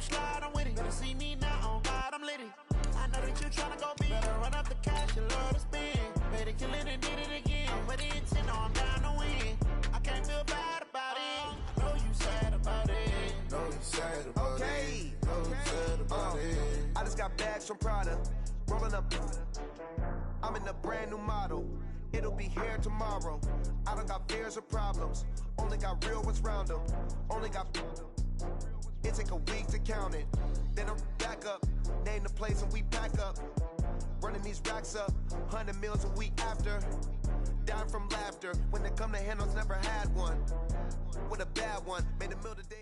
don't slide, I'm with it. Better see me now, on God, I'm litty. I know that you tryna go big. Better run up the cash, you love to spend. Better kill it and did it again. I'm with the intent, no, I'm down to win. I can't feel bad about it. I know you sad about it. Know you sad about it. Know you sad about it. I just got bags from Prada. Rolling up. I'm in a brand new model. It'll be here tomorrow. I don't got fears or problems. Only got real ones round them. Only got. It take a week to count it. Then I'm back up. Name the place and we pack up. Running these racks up. 100 meals a week after. Down from laughter. When they come to handles, never had one. With a bad one. Made a meal today.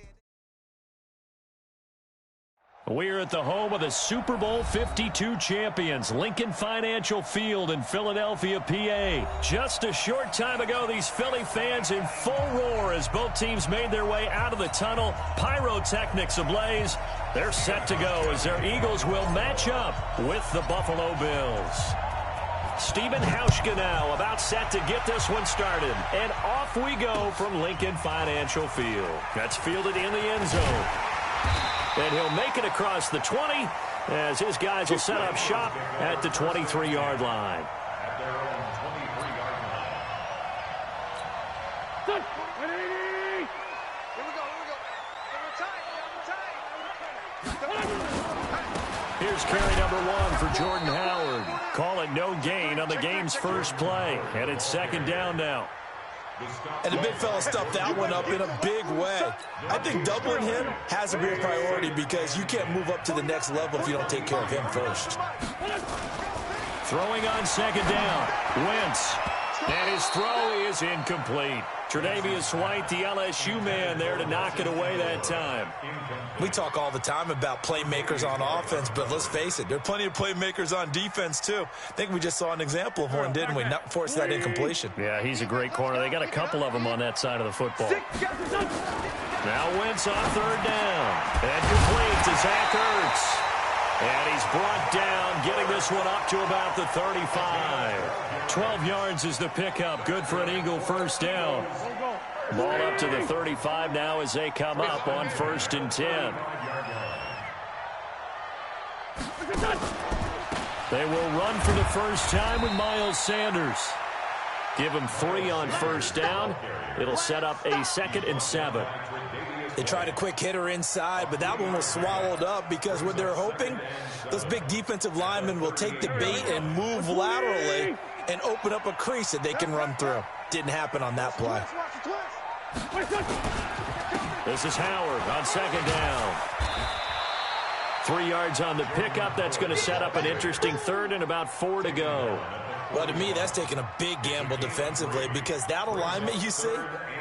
We're at the home of the Super Bowl 52 champions, Lincoln Financial Field in Philadelphia, PA. Just a short time ago, these Philly fans in full roar as both teams made their way out of the tunnel. Pyrotechnics ablaze. They're set to go as their Eagles will match up with the Buffalo Bills. Steven Hauschka now about set to get this one started. And off we go from Lincoln Financial Field. That's fielded in the end zone. And he'll make it across the 20 as his guys will set up shop at the 23-yard line. Here's carry number 1 for Jordan Howard. Call it no gain on the game's first play. And it's second down now. And the big fella stuffed that one up in a big way. I think doubling him has to be a priority because you can't move up to the next level if you don't take care of him first. Throwing on second down. Wentz. And his throw is incomplete. Tre'Davious White, the LSU man, there to knock it away that time. We talk all the time about playmakers on offense, but let's face it, there are plenty of playmakers on defense, too. I think we just saw an example of one, didn't we? Not force that incompletion. Yeah, he's a great corner. They got a couple of them on that side of the football. Now Wentz on third down. And complete to Zach Ertz. And he's brought down, getting this one up to about the 35. 12 yards is the pickup. Good for an Eagle first down. Ball up to the 35 now as they come up on 1st and 10. They will run for the first time with Miles Sanders. Give him 3 on first down. It'll set up a 2nd and 7. They tried a quick hitter inside, but that one was swallowed up because what they're hoping, those big defensive linemen will take the bait and move laterally and open up a crease that they can run through. Didn't happen on that play. This is Howard on second down. 3 yards on the pickup. That's going to set up an interesting 3rd and about 4 to go. Well, to me, that's taking a big gamble defensively because that alignment you see,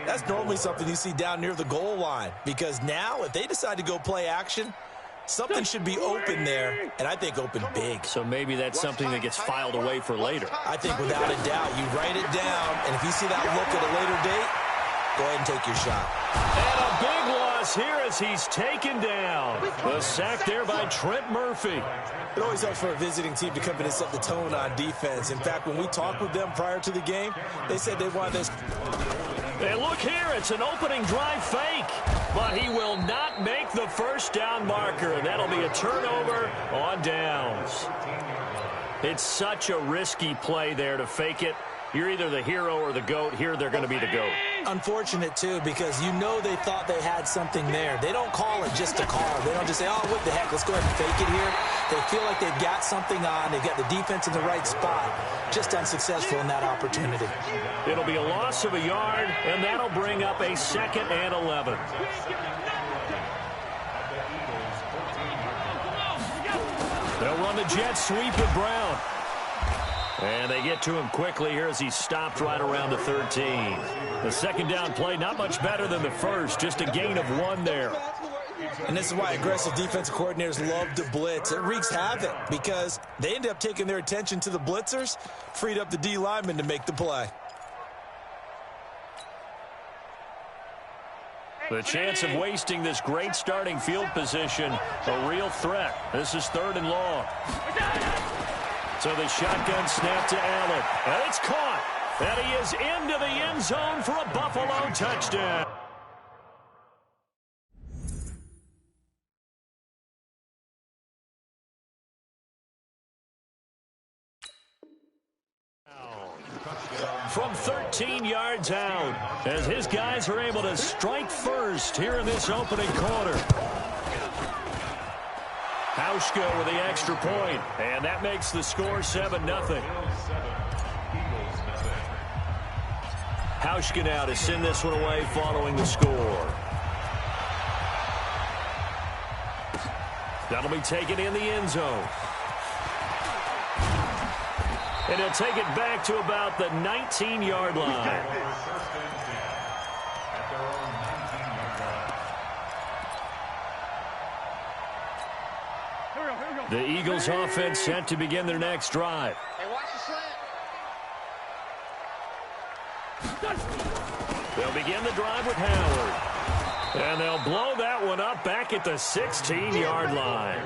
that's normally something you see down near the goal line. Because now, if they decide to go play action, something should be open there, and I think open big. So maybe that's something that gets filed away for later. I think without a doubt, you write it down, and if you see that look at a later date, go ahead and take your shot. And a big loss here as he's taken down. The sack there by Trent Murphy. It always helps for a visiting team to come in and set the tone on defense. In fact, when we talked with them prior to the game, they said they wanted this. And look here, it's an opening drive fake. But he will not make the first down marker. And that'll be a turnover on downs. It's such a risky play there to fake it. You're either the hero or the GOAT. Here they're going to be the GOAT. Unfortunate, too, because you know they thought they had something there. They don't call it just a call. They don't just say, oh, what the heck, let's go ahead and fake it here. They feel like they've got something on. They've got the defense in the right spot. Just unsuccessful in that opportunity. It'll be a loss of a yard, and that'll bring up a 2nd and 11. They'll run the jet sweep with Brown. And they get to him quickly here as he's stopped right around the 13. The second down play, not much better than the first, just a gain of 1 there. And this is why aggressive defensive coordinators love to blitz. It wreaks havoc because they end up taking their attention to the blitzers, freed up the D lineman to make the play. The chance of wasting this great starting field position, a real threat. This is 3rd and long. So the shotgun snap to Allen. And it's caught. And he is into the end zone for a Buffalo touchdown. from 13 yards out as his guys are able to strike first here in this opening quarter. Hauschka with the extra point, and that makes the score 7-0. Hauschka now to send this one away following the score. That'll be taken in the end zone. And he'll take it back to about the 19-yard line. The Eagles offense set to begin their next drive. Hey, watch the slant. They'll begin the drive with Howard. And they'll blow that one up back at the 16-yard line.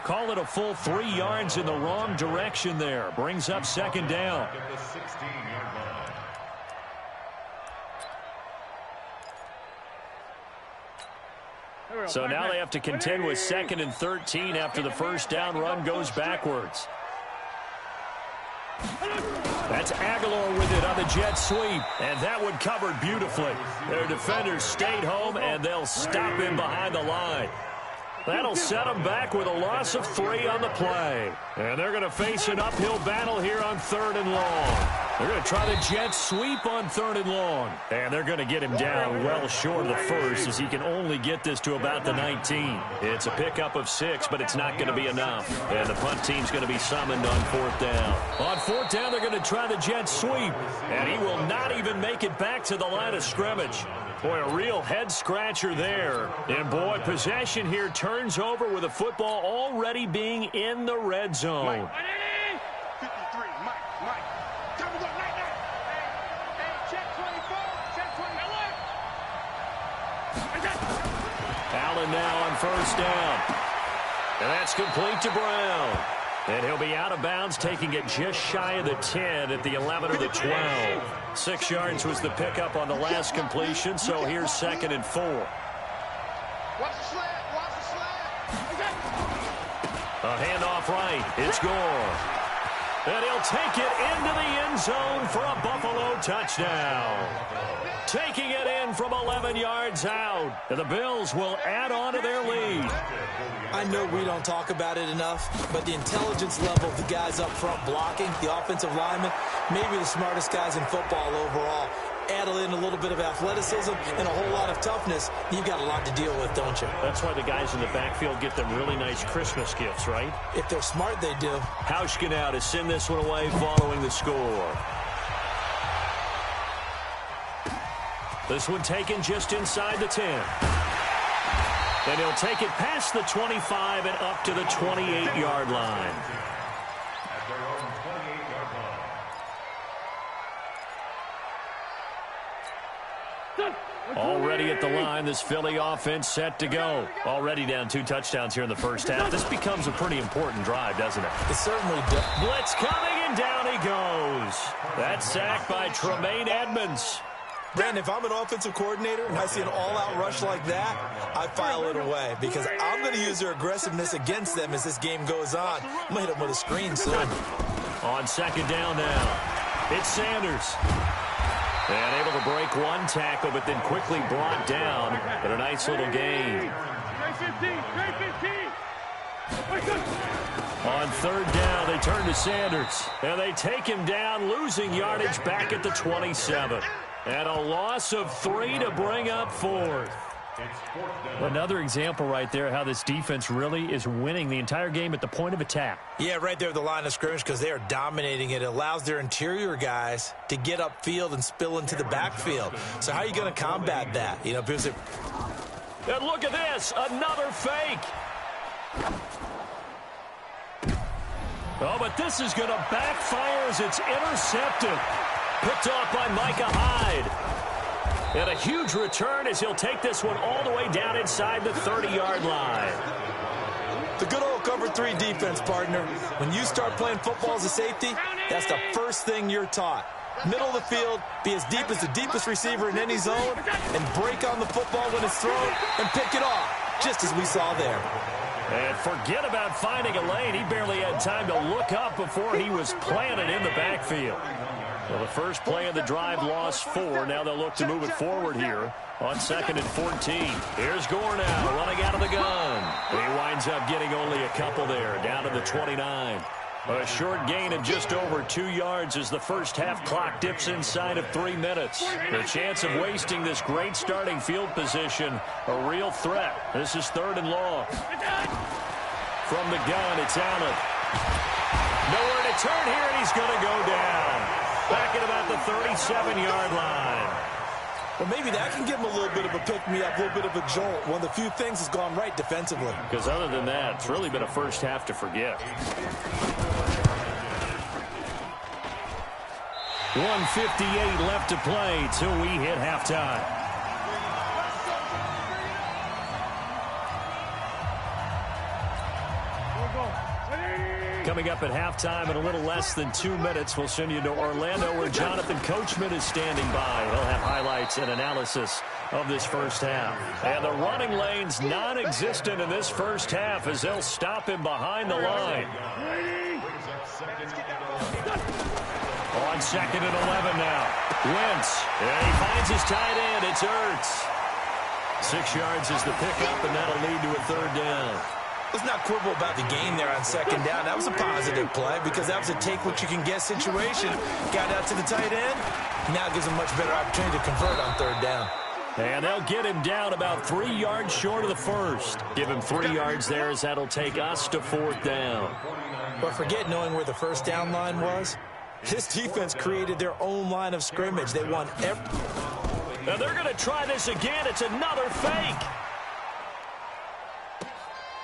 Call it a full 3 yards in the wrong direction there. Brings up second down. So now they have to contend with 2nd and 13 after the first down run goes backwards. That's Aguilar with it on the jet sweep, and that one covered beautifully. Their defenders stayed home, and they'll stop him behind the line. That'll set them back with a loss of 3 on the play. And they're going to face an uphill battle here on 3rd and long. They're going to try the jet sweep on 3rd and long. And they're going to get him down well short of the first as he can only get this to about the 19. It's a pickup of 6, but it's not going to be enough. And the punt team's going to be summoned on 4th down. On 4th down, they're going to try the jet sweep. And he will not even make it back to the line of scrimmage. Boy, a real head-scratcher there. And, boy, possession here turns over with the football already being in the red zone. Mike. 53, Mike. Time to go, night. Hey, check 24, check 20. Allen now on 1st down. And that's complete to Brown. And he'll be out of bounds, taking it just shy of the 10 at the 11 or the 12. 6 yards was the pickup on the last completion, so here's 2nd and 4. Watch the slant. A handoff right. It's Gore. And he'll take it into the end zone for a Buffalo touchdown. Taking it in from 11 yards out. And the Bills will add on to their lead. I know we don't talk about it enough, but the intelligence level of the guys up front blocking, the offensive linemen, maybe the smartest guys in football overall. Add in a little bit of athleticism and a whole lot of toughness, you've got a lot to deal with, don't you? That's why the guys in the backfield get them really nice Christmas gifts, right? If they're smart, they do. Hauschka now to send this one away following the score. This one taken just inside the 10. Then he'll take it past the 25 and up to the 28-yard line. Already at the line, this Philly offense set to go. Already down 2 touchdowns here in the first half. This becomes a pretty important drive, doesn't it? It certainly does. Blitz coming, and down he goes. That's sacked by Tremaine Edmonds. Brandon, if I'm an offensive coordinator and I see an all-out rush like that, I file it away because I'm going to use their aggressiveness against them as this game goes on. I'm going to hit them with a screen soon. On 2nd down now, it's Sanders. And able to break one tackle, but then quickly brought down. But a nice little gain. On 3rd down, they turn to Sanders. And they take him down, losing yardage back at the 27. And a loss of 3 to bring up 4th. Another example right there how this defense really is winning the entire game at the point of attack. Yeah, right there at the line of scrimmage because they are dominating it. It allows their interior guys to get upfield and spill into the backfield. So how are you going to combat that? You know, because and look at this, another fake. Oh, but this is going to backfire as it's intercepted. Picked off by Micah Hyde. And a huge return as he'll take this one all the way down inside the 30-yard line. The good old cover 3 defense, partner. When you start playing football as a safety, that's the first thing you're taught. Middle of the field, be as deep as the deepest receiver in any zone, and break on the football when it's thrown and pick it off, just as we saw there. And forget about finding a lane. He barely had time to look up before he was planted in the backfield. Well, the first play of the drive lost 4. Now they'll look to move it forward here on 2nd and 14. Here's Gore now running out of the gun. And he winds up getting only a couple there, down to the 29. A short gain of just over 2 yards as the first half clock dips inside of 3 minutes. The chance of wasting this great starting field position, a real threat. This is 3rd and long. From the gun, it's Allen. Nowhere to turn here, and he's going to go down. Back at about the 37-yard line. Well, maybe that can give him a little bit of a pick-me-up, a little bit of a jolt. One of the few things that's gone right defensively. Because other than that, it's really been a first half to forget. 1:58 left to play till we hit halftime. Coming up at halftime in a little less than 2 minutes, we'll send you to Orlando where Jonathan Coachman is standing by. He'll have highlights and analysis of this first half. And the running lane's non-existent in this first half as they'll stop him behind the line. On 2nd and 11 now. Wentz. And he finds his tight end. It's Ertz. 6 yards is the pickup, and that'll lead to a 3rd down. Let's not quibble about the gain there on 2nd down. That was a positive play because that was a take-what-you-can-get situation. Got out to the tight end. Now gives him a much better opportunity to convert on 3rd down. And they'll get him down about 3 yards short of the first. Give him 3 yards there as that'll take us to 4th down. But forget knowing where the first down line was. This defense created their own line of scrimmage. They won every... Now they're going to try this again. It's another fake.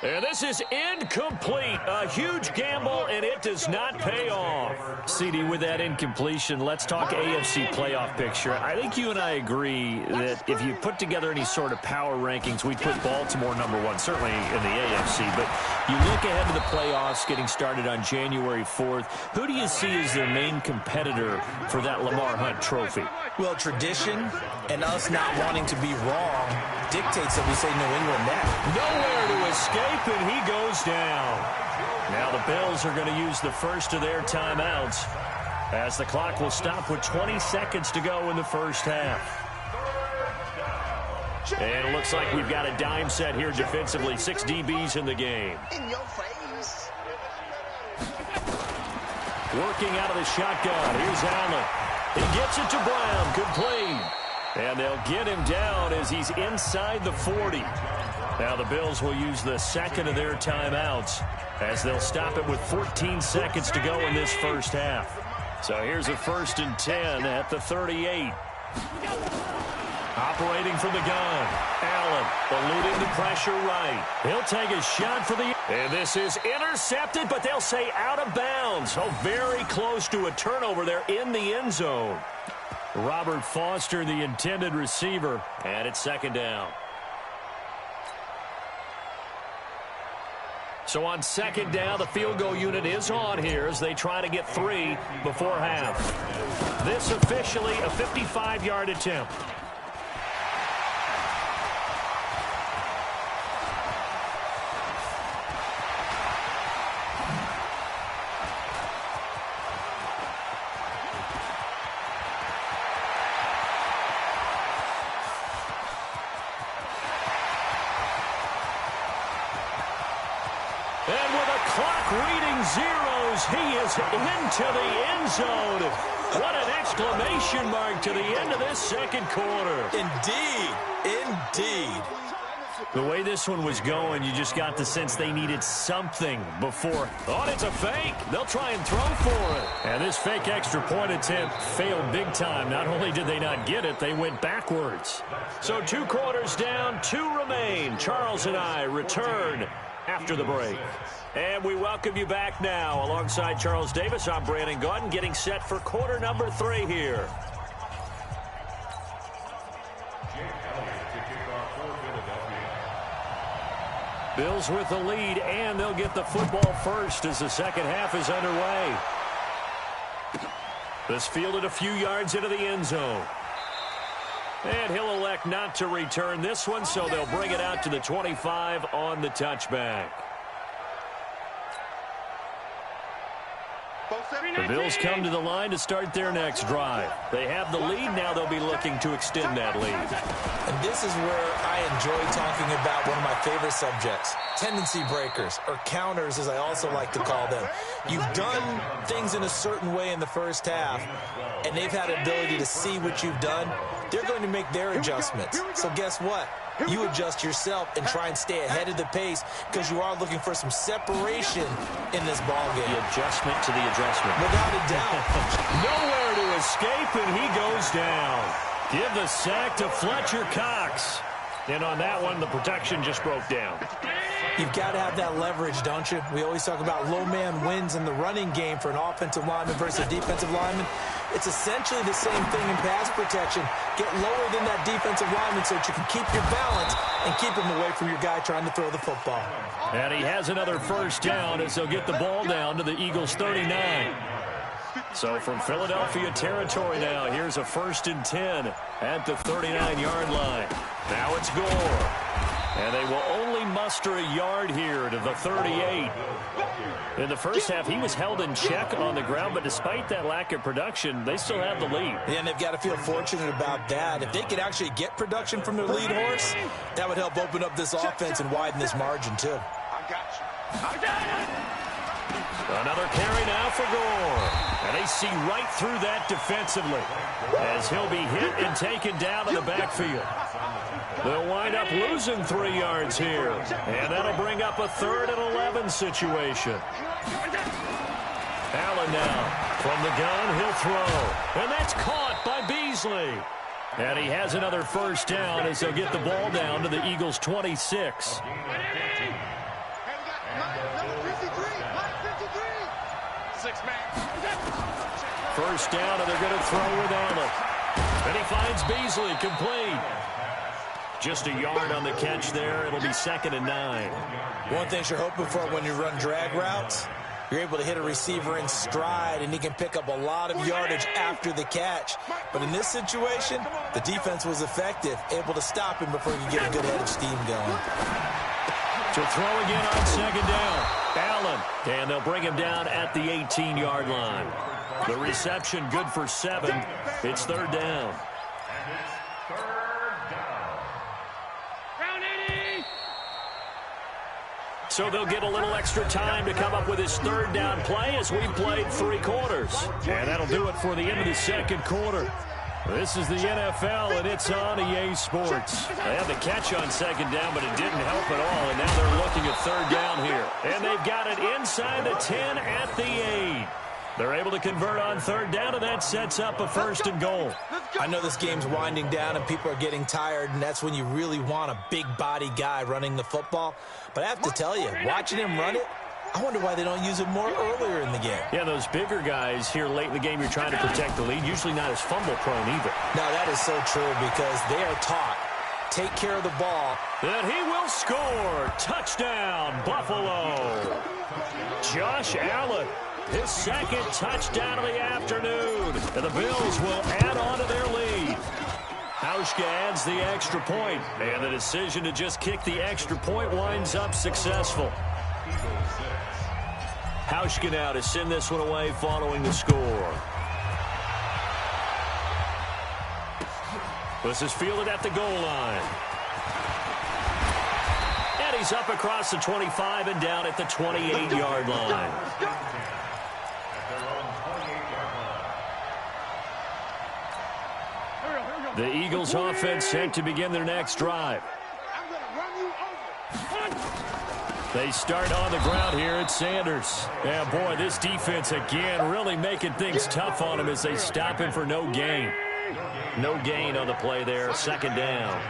And this is incomplete. A huge gamble, and it does not pay off. CD, with that incompletion, let's talk AFC playoff picture. I think you and I agree that if you put together any sort of power rankings, we'd put Baltimore #1, certainly in the AFC. But you look ahead to the playoffs getting started on January 4th. Who do you see as their main competitor for that Lamar Hunt trophy? Well, tradition and us not wanting to be wrong dictates that we say New England now. Nowhere to escape, and he goes down. Now the Bills are going to use the first of their timeouts as the clock will stop with 20 seconds to go in the first half. And it looks like we've got a dime set here defensively. 6 DBs in the game. In your face. Working out of the shotgun. Here's Allen. He gets it to Brown. Complete. And they'll get him down as he's inside the 40. Now the Bills will use the second of their timeouts as they'll stop it with 14 seconds to go in this first half. So here's a 1st and 10 at the 38. Operating from the gun. Allen eluding the pressure right. He'll take a shot for the... And this is intercepted, but they'll say out of bounds. Oh, very close to a turnover there in the end zone. Robert Foster, the intended receiver, and it's 2nd down. So on 2nd down, the field goal unit is on here as they try to get 3 before half. This officially a 55-yard attempt. And with a clock reading zeros, he is into the end zone. What an exclamation mark to the end of this 2nd quarter. Indeed. Indeed. The way this one was going, you just got the sense they needed something before. Oh, it's a fake. They'll try and throw for it. And this fake extra point attempt failed big time. Not only did they not get it, they went backwards. So 2 quarters down, 2 remain. Charles and I return after the break. And we welcome you back now. Alongside Charles Davis, I'm Brandon Gaudin, getting set for quarter number 3 here. Bills with the lead, and they'll get the football first as the second half is underway. This fielded a few yards into the end zone. And he'll elect not to return this one, so they'll bring it out to the 25 on the touchback. The Bills come to the line to start their next drive. They have the lead. Now they'll be looking to extend that lead. And this is where I enjoy talking about one of my favorite subjects, tendency breakers, or counters as I also like to call them. You've done things in a certain way in the first half, and they've had the ability to see what you've done. They're going to make their adjustments. So guess what? You adjust yourself and try and stay ahead of the pace because you are looking for some separation in this ball game. The adjustment to the adjustment. Without a doubt. Nowhere to escape, and he goes down. Give the sack to Fletcher Cox. And on that one, the protection just broke down. You've got to have that leverage, don't you? We always talk about low man wins in the running game for an offensive lineman versus a defensive lineman. It's essentially the same thing in pass protection. Get lower than that defensive lineman so that you can keep your balance and keep him away from your guy trying to throw the football. And he has another first down as they'll get the ball down to the Eagles' 39. So from Philadelphia territory now, here's a 1st and 10 at the 39-yard line. Now it's Gore. And they will only muster a yard here to the 38. In the first half, he was held in check on the ground, but despite that lack of production, they still have the lead. Yeah, and they've got to feel fortunate about that. If they could actually get production from their lead horse, that would help open up this offense and widen this margin, too. Another carry now for Gore. And they see right through that defensively as he'll be hit and taken down in the backfield. They'll wind up losing 3 yards here. And that'll bring up a 3rd and 11 situation. Allen now from the gun. He'll throw. And that's caught by Beasley. And he has another first down as they'll get the ball down to the Eagles' 26. First down, and they're going to throw with Allen. And he finds Beasley complete. Just a yard on the catch there. It'll be 2nd and 9. One thing you're hoping for when you run drag routes, you're able to hit a receiver in stride, and he can pick up a lot of yardage after the catch. But in this situation, the defense was effective, able to stop him before he could get a good head of steam going. To throw again on 2nd down. Allen, and they'll bring him down at the 18-yard line. The reception good for 7. It's 3rd down. So they'll get a little extra time to come up with his 3rd down play as we've played 3 quarters. And that'll do it for the end of the 2nd quarter. This is the NFL, and it's on EA Sports. They had the catch on 2nd down, but it didn't help at all, and now they're looking at 3rd down here. And they've got it inside the 10 at the 8. They're able to convert on 3rd down, and that sets up a 1st and goal. I know this game's winding down and people are getting tired, and that's when you really want a big body guy running the football. But I have to tell you, watching him run it, I wonder why they don't use it more earlier in the game. Yeah, those bigger guys here late in the game, you're trying to protect the lead, usually not as fumble prone either. No, that is so true because they are taught, take care of the ball. And he will score. Touchdown, Buffalo. Josh Allen. His 2nd touchdown of the afternoon. And the Bills will add on to their lead. Hauschka adds the extra point. And the decision to just kick the extra point winds up successful. Hauschka now to send this one away following the score. This is fielded at the goal line. And he's up across the 25 and down at the 28-yard line. The Eagles offense set to begin their next drive. They start on the ground here at Sanders. Yeah, boy, this defense again really making things tough on him as they stop him for no gain. No gain on the play there. 2nd down.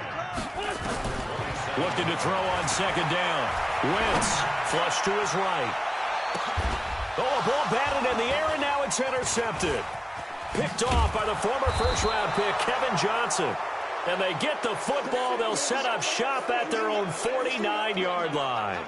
Looking to throw on 2nd down. Wentz flush to his right. Oh, a ball batted in the air, and now it's intercepted. Picked off by the former first-round pick, Kevin Johnson. And they get the football. They'll set up shop at their own 49-yard line.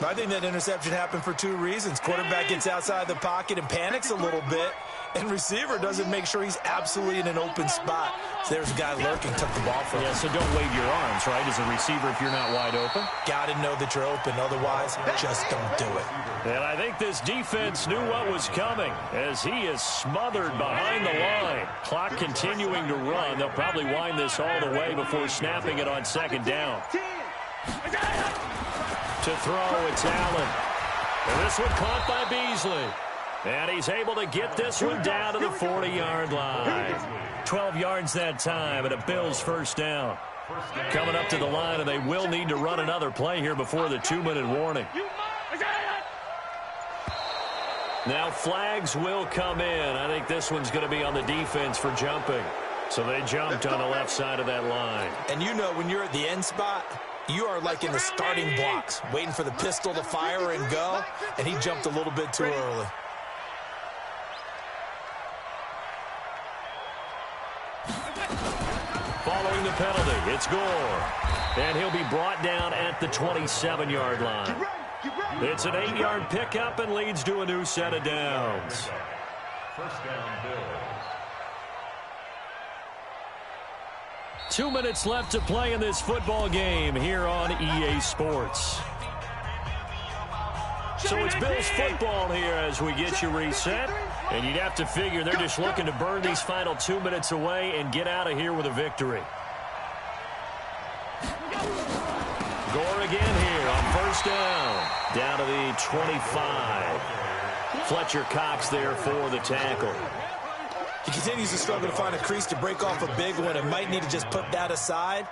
I think that interception happened for two reasons. Quarterback gets outside the pocket and panics a little bit, and receiver doesn't make sure he's absolutely in an open spot. So there's a guy lurking, took the ball from him. Yeah, so don't wave your arms, right, as a receiver if you're not wide open. Got to know that you're open. Otherwise, just don't do it. And I think this defense knew what was coming as he is smothered behind the line. Clock continuing to run. They'll probably wind this all the way before snapping it on second down. To throw, it's Allen. And this one caught by Beasley. And he's able to get this one down to the 40-yard line. 12 yards that time, and a Bills first down. Coming up to the line, and they will need to run another play here before the 2-minute warning. Now flags will come in. I think this one's going to be on the defense for jumping. So they jumped on the left side of that line. And you know when you're at the end spot, you are like in the starting blocks, waiting for the pistol to fire and go, and he jumped a little bit too early. Following the penalty, it's Gore. And he'll be brought down at the 27-yard line. It's an 8-yard pickup and leads to a new set of downs. First down, Bills. 2 minutes left to play in this football game here on EA Sports. So it's Bills football here as we get you reset. And you'd have to figure they're just looking to burn these final 2 minutes away and get out of here with a victory. Gore again here on first down. Down to the 25. Fletcher Cox there for the tackle. He continues to struggle to find a crease to break off a big one and might need to just put that aside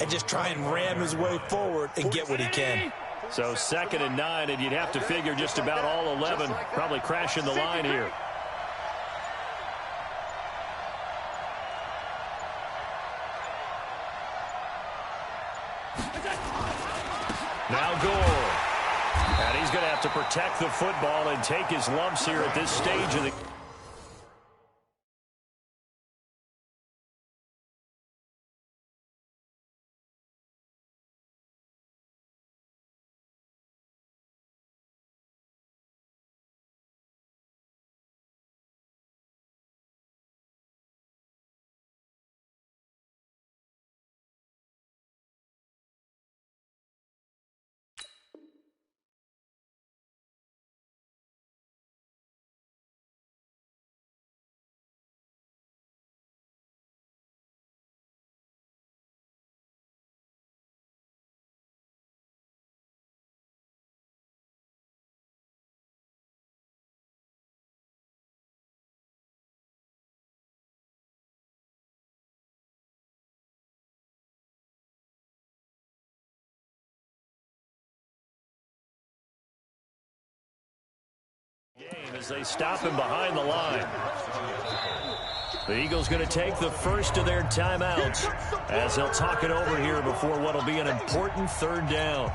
and just try and ram his way forward and get what he can. So 2nd and 9, and you'd have to figure just about all 11 probably crashing the line here. Now Gore. And he's going to have to protect the football and take his lumps here at this stage of the game as they stop him behind the line. The Eagles going to take the first of their timeouts as they'll talk it over here before what will be an important third down.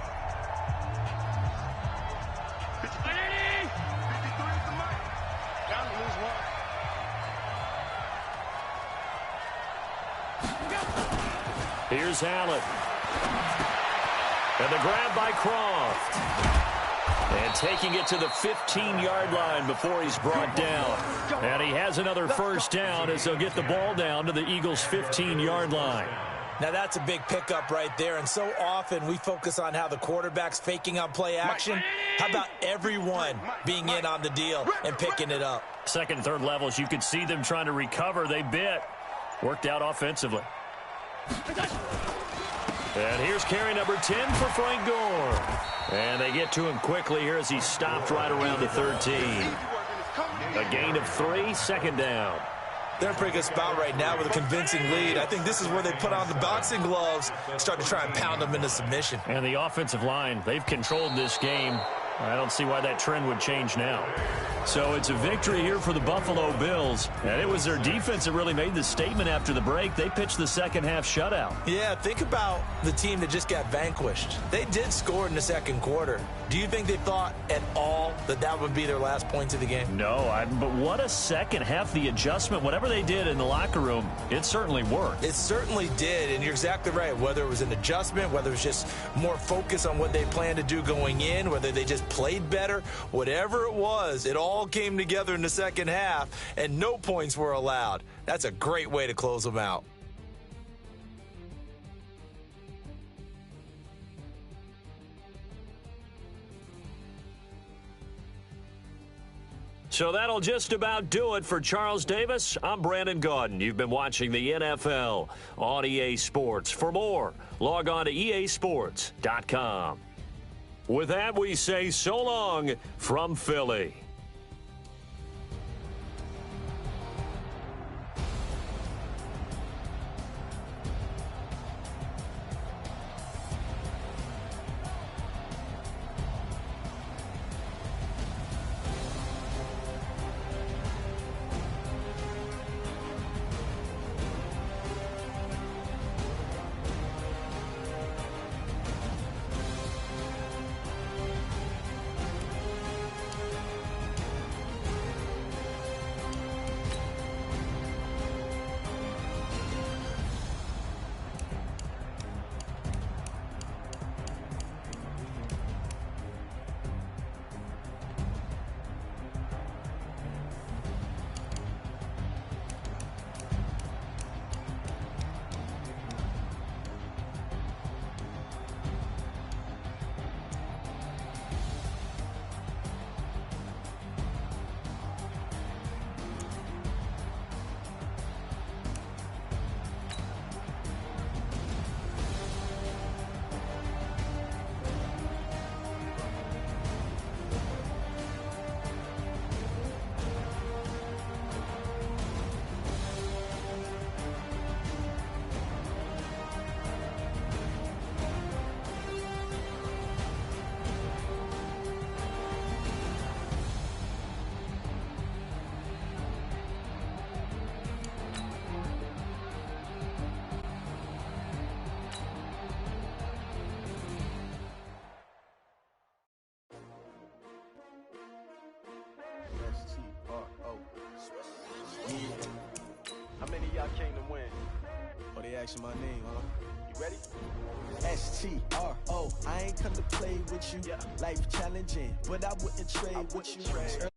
Here's Allen. And the grab by Croft. And taking it to the 15-yard line before he's brought down. And he has another first down as they'll get the ball down to the Eagles' 15-yard line. Now that's a big pickup right there, and so often we focus on how the quarterback's faking on play action. How about everyone being in on the deal and picking it up? Second and third levels, you could see them trying to recover. They bit. Worked out offensively. And here's carry number 10 for Frank Gore. And they get to him quickly here as he stopped right around the 13. A gain of 3, second down. They're in a pretty good spot right now with a convincing lead. I think this is where they put on the boxing gloves, start to try and pound them into submission. And the offensive line, they've controlled this game. I don't see why that trend would change now. So it's a victory here for the Buffalo Bills, and it was their defense that really made the statement after the break. They pitched the second half shutout. Yeah, think about the team that just got vanquished. They did score in the second quarter. Do you think they thought at all that that would be their last points of the game? No, but what a second half. The adjustment, whatever they did in the locker room, it certainly worked. It certainly did, and you're exactly right. Whether it was an adjustment, whether it was just more focus on what they planned to do going in, whether they just played better, whatever it was, it all came together in the second half, and no points were allowed. That's a great way to close them out. So that'll just about do it for Charles Davis. I'm Brandon Gaudin. You've been watching the NFL on EA Sports. For more, log on to easports.com. With that, we say so long from Philly. How many of y'all came to win? Oh, they asking my name, huh? You ready? STRO, I ain't come to play with you. Yeah. Life challenging, but I wouldn't trade with you.